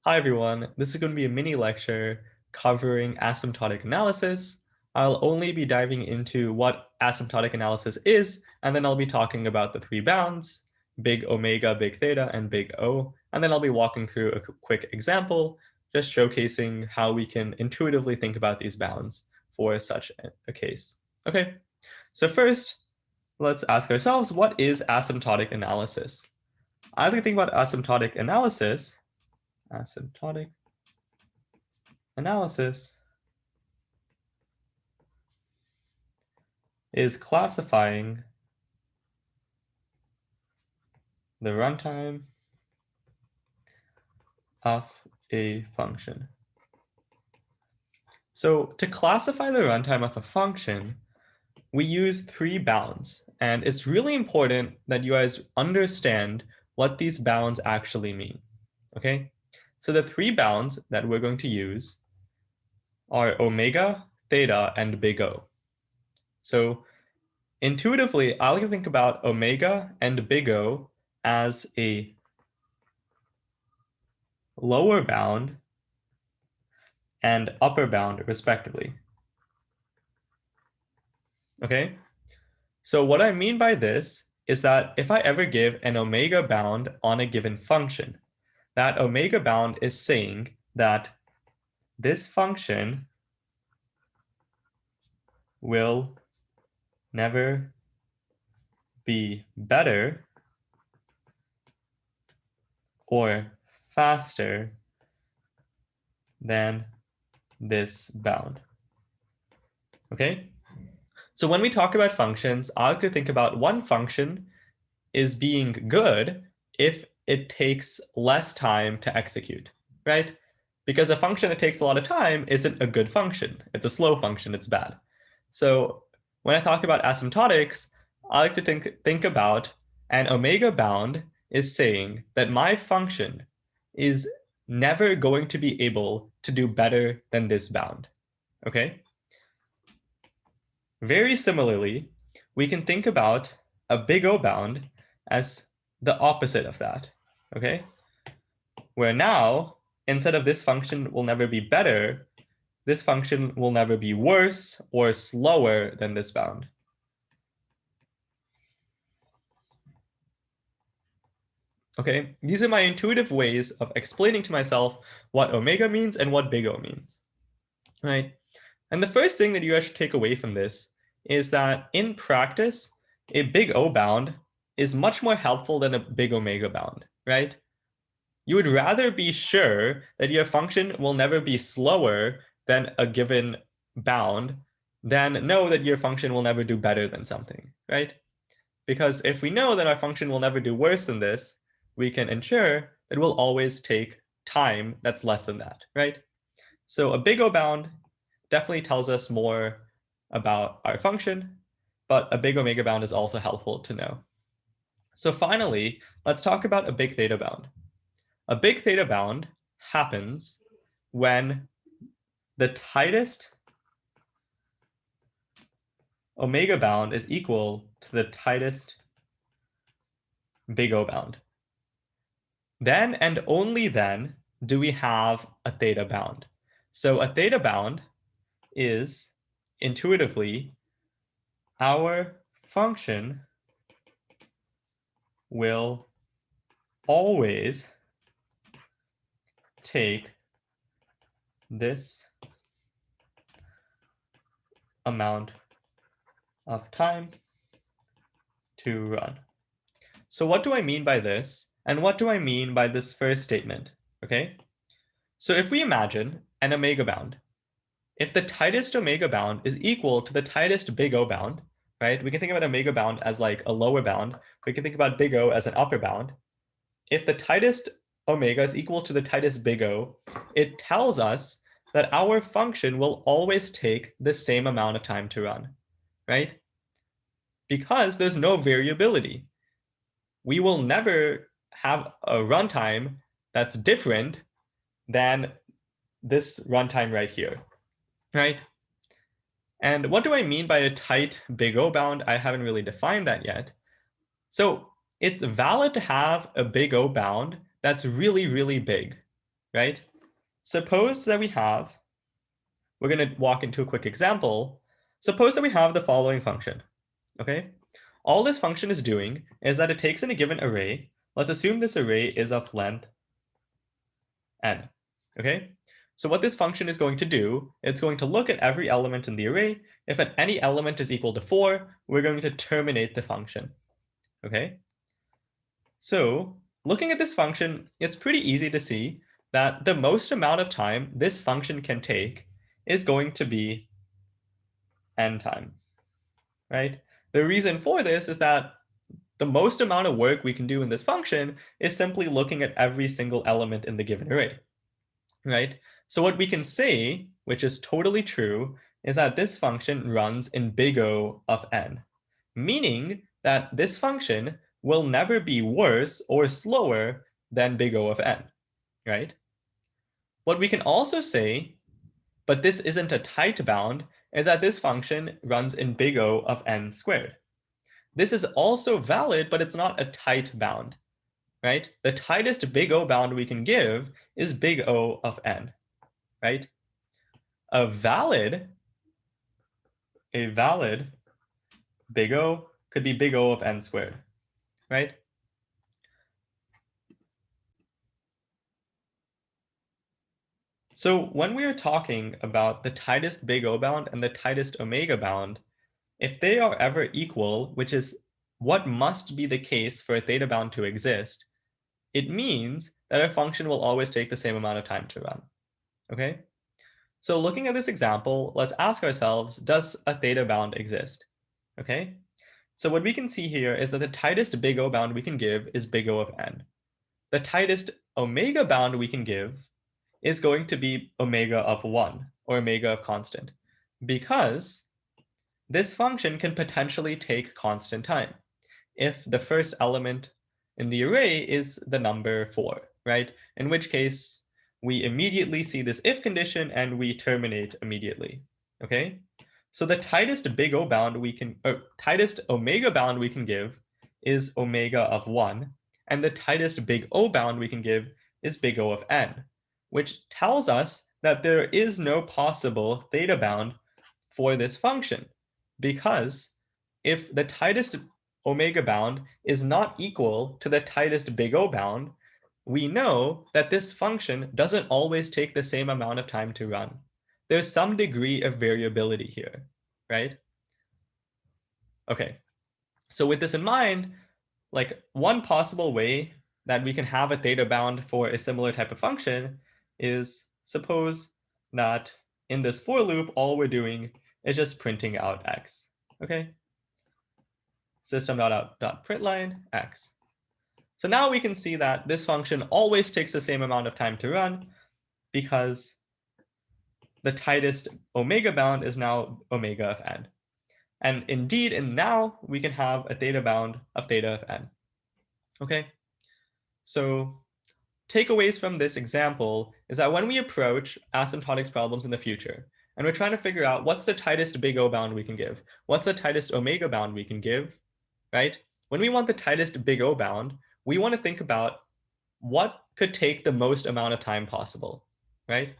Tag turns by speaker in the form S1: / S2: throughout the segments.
S1: Hi everyone, this is going to be a mini lecture covering asymptotic analysis. I'll only be diving into what asymptotic analysis is, and then I'll be talking about the three bounds, big omega, big theta, and big O, and then I'll be walking through a quick example, just showcasing how we can intuitively think about these bounds for such a case. Okay, so first, let's ask ourselves, what is asymptotic analysis? I like to think about asymptotic analysis is classifying the runtime of a function. So to classify the runtime of a function, we use three bounds, and it's really important that you guys understand what these bounds actually mean, okay? So the three bounds that we're going to use are omega, theta, and big O. So intuitively, I like to think about omega and big O as a lower bound and upper bound, respectively. Okay? So what I mean by this is that if I ever give an omega bound on a given function, that omega bound is saying that this function will never be better or faster than this bound. Okay? So when we talk about functions, I like to think about one function is being good if it takes less time to execute, right? Because a function that takes a lot of time isn't a good function. It's a slow function, it's bad. So when I talk about asymptotics, I like to think about an omega bound is saying that my function is never going to be able to do better than this bound, okay? Very similarly, we can think about a big O bound as the opposite of that, okay? Where now, instead of this function will never be better, this function will never be worse or slower than this bound. Okay, these are my intuitive ways of explaining to myself what omega means and what big O means, right? And the first thing that you guys should take away from this is that in practice, a big O bound is much more helpful than a big omega bound, right? You would rather be sure that your function will never be slower than a given bound than know that your function will never do better than something, right? Because if we know that our function will never do worse than this, we can ensure that it will always take time that's less than that, right? So a big O bound definitely tells us more about our function, but a big omega bound is also helpful to know. So finally, let's talk about a big theta bound. A big theta bound happens when the tightest omega bound is equal to the tightest big O bound. Then and only then do we have a theta bound. So a theta bound is intuitively our function will always take this amount of time to run. So what do I mean by this? And what do I mean by this first statement? Okay, so if we imagine an omega bound, if the tightest omega bound is equal to the tightest big O bound, right? We can think about omega bound as like a lower bound. We can think about big O as an upper bound. If the tightest omega is equal to the tightest big O, it tells us that our function will always take the same amount of time to run, right? Because there's no variability. We will never have a runtime that's different than this runtime right here, right? And what do I mean by a tight big O bound? I haven't really defined that yet. So it's valid to have a big O bound that's really, really big, right? Suppose that we're going to walk into a quick example. Suppose that we have the following function, okay? All this function is doing is that it takes in a given array. Let's assume this array is of length n, okay? So what this function is going to do, it's going to look at every element in the array. If any element is equal to 4, we're going to terminate the function, okay? So looking at this function, it's pretty easy to see that the most amount of time this function can take is going to be n time, right? The reason for this is that the most amount of work we can do in this function is simply looking at every single element in the given array, right? So what we can say, which is totally true, is that this function runs in big O of n, meaning that this function will never be worse or slower than big O of n, right? What we can also say, but this isn't a tight bound, is that this function runs in big O of n squared. This is also valid, but it's not a tight bound, right? The tightest big O bound we can give is big O of n, right? A valid big O could be big O of n squared, right? So when we are talking about the tightest big O bound and the tightest omega bound, if they are ever equal, which is what must be the case for a theta bound to exist, it means that a function will always take the same amount of time to run, okay? So looking at this example, let's ask ourselves, does a theta bound exist, okay? So what we can see here is that the tightest big O bound we can give is big O of n. The tightest omega bound we can give is going to be omega of 1, or omega of constant, because this function can potentially take constant time if the first element in the array is the number 4, right? In which case, we immediately see this if condition and we terminate immediately, okay? So the tightest big O bound we can, or tightest omega bound we can give is omega of 1, and the tightest big O bound we can give is big O of n, which tells us that there is no possible theta bound for this function, because if the tightest omega bound is not equal to the tightest big O bound, we know that this function doesn't always take the same amount of time to run. There's some degree of variability here, right? Okay, so with this in mind, like one possible way that we can have a theta bound for a similar type of function is suppose that in this for loop, all we're doing is just printing out x, okay? System.out.println x. So now we can see that this function always takes the same amount of time to run because the tightest omega bound is now omega of n. And indeed, and now we can have a theta bound of theta of n. Okay, so takeaways from this example is that when we approach asymptotics problems in the future, and we're trying to figure out what's the tightest big O bound we can give, what's the tightest omega bound we can give, right? When we want the tightest big O bound, we want to think about what could take the most amount of time possible, right?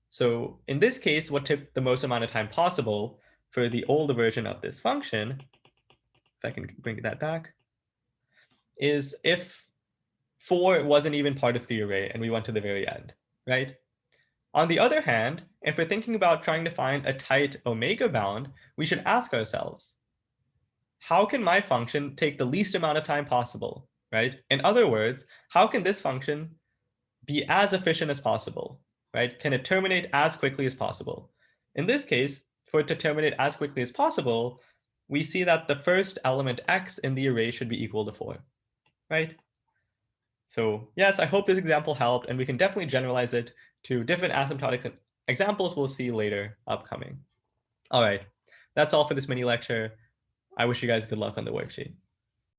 S1: So in this case, what took the most amount of time possible for the older version of this function, if I can bring that back, is if 4 wasn't even part of the array and we went to the very end, right? On the other hand, if we're thinking about trying to find a tight omega bound, we should ask ourselves, how can my function take the least amount of time possible, right? In other words, how can this function be as efficient as possible, right? Can it terminate as quickly as possible? In this case, for it to terminate as quickly as possible, we see that the first element x in the array should be equal to 4, right? So yes, I hope this example helped, and we can definitely generalize it to different asymptotic examples we'll see later upcoming. All right, that's all for this mini lecture. I wish you guys good luck on the worksheet.